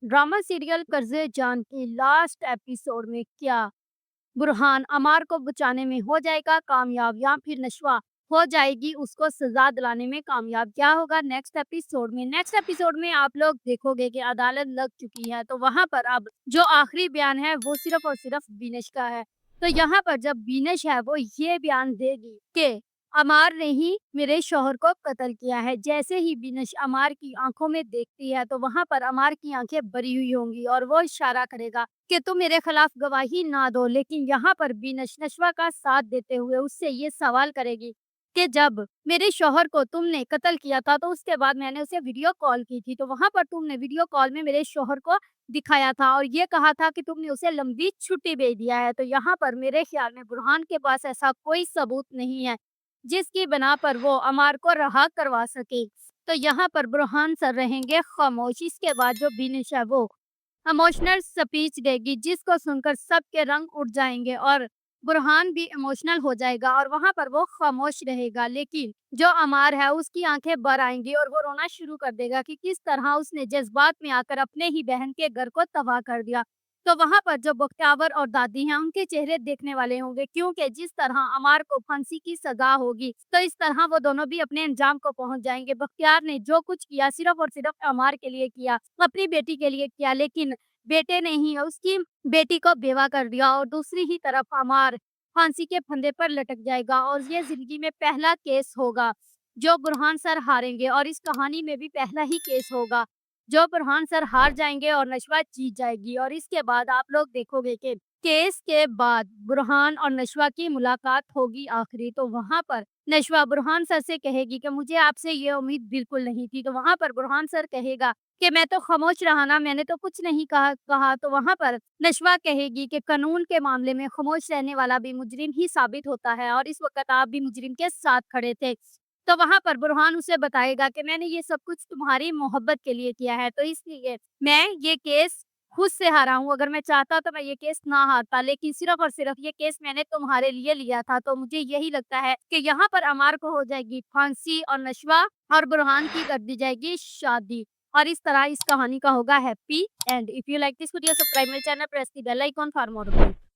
Drama serial कर्ज़े जान की लास्ट एपिसोड में क्या बुरहान अमार को बचाने में हो जाएगा कामयाब या फिर नशवा हो जाएगी उसको सजा दिलाने में कामयाब? क्या होगा नेक्स्ट एपिसोड में आप लोग देखोगे कि अदालत लग चुकी है, तो वहां पर अब जो आखिरी बयान है वो सिर्फ और सिर्फ बीनश का है। तो यहाँ पर जब बीनश है वो ये बयान देगी कि अमार ने ही मेरे शौहर को कत्ल किया है। जैसे ही बिनश अमार की आँखों में देखती है, तो वहाँ पर अमार की आँखें भरी हुई होंगी और वो इशारा करेगा कि तुम मेरे खिलाफ गवाही ना दो। लेकिन यहाँ पर बिनश नशवा का साथ देते हुए उससे ये सवाल करेगी कि जब मेरे शौहर को तुमने कत्ल किया था, तो उसके बाद मैंने उसे वीडियो कॉल की थी, तो वहाँ पर तुमने वीडियो कॉल में मेरे शौहर को दिखाया था और ये कहा था कि तुमने उसे लंबी छुट्टी भेज दिया है। तो यहाँ पर मेरे ख्याल में बुरहान के पास ऐसा कोई सबूत नहीं है जिसकी बिना पर वो अमार को रहा करवा सके। तो यहाँ पर बुरहान सर रहेंगे खामोश। इसके बाद जो बिनिश है वो इमोशनल स्पीच देगी जिसको सुनकर सबके रंग उठ जाएंगे और बुरहान भी इमोशनल हो जाएगा और वहां पर वो खामोश रहेगा। लेकिन जो अमार है उसकी आंखें भर आएंगी और वो रोना शुरू कर देगा कि किस तरह उसने जज्बात में आकर अपने ही बहन के घर को तबाह कर दिया। तो वहाँ पर जो बख्तियावर और दादी हैं उनके चेहरे देखने वाले होंगे, क्योंकि जिस तरह अमार को फांसी की सजा होगी, तो इस तरह वो दोनों भी अपने अंजाम को पहुंच जाएंगे। बख्तियार ने जो कुछ किया सिर्फ और सिर्फ अमार के लिए किया, अपनी बेटी के लिए किया, लेकिन बेटे ने ही उसकी बेटी को बेवा कर दिया और दूसरी ही तरफ अमार फांसी के फंदे पर लटक जाएगा और ये जिंदगी में पहला केस होगा जो बुरहान सर हारेंगे और इस कहानी में भी पहला ही केस होगा जो बुरहान सर हार जाएँगे और नशवा जीत जाएगी। और इसके बाद आप लोग देखोगे कि केस के बाद बुरहान और नशवा की मुलाकात होगी आखिरी, तो वहाँ पर नशवा बुरहान सर से कहेगी कि मुझे आपसे ये उम्मीद बिल्कुल नहीं थी। तो वहाँ पर बुरहान सर कहेगा कि मैं तो खामोश रहा ना, मैंने तो कुछ नहीं कहा। तो वहाँ पर नशवा कहेगी कि कानून के मामले में खामोश रहने वाला भी मुजरिम ही साबित होता है और इस वक़्त आप भी मुजरिम के साथ खड़े थे। तो वहाँ पर बुरहान उसे बताएगा कि मैंने ये सब कुछ तुम्हारी मोहब्बत के लिए किया है, तो इसलिए मैं ये केस खुद से हारा हूँ। अगर मैं चाहता तो मैं ये केस ना हारता, लेकिन सिर्फ़ और सिर्फ़ ये केस मैंने तुम्हारे लिए लिया था। तो मुझे यही लगता है कि यहाँ पर अमार को हो जाएगी फांसी और नशवा और बुरहान की कर दी जाएगी शादी। और इस तरह इस कहानी का होगा happy end. If you like this video, subscribe my channel, press the bell icon for more update.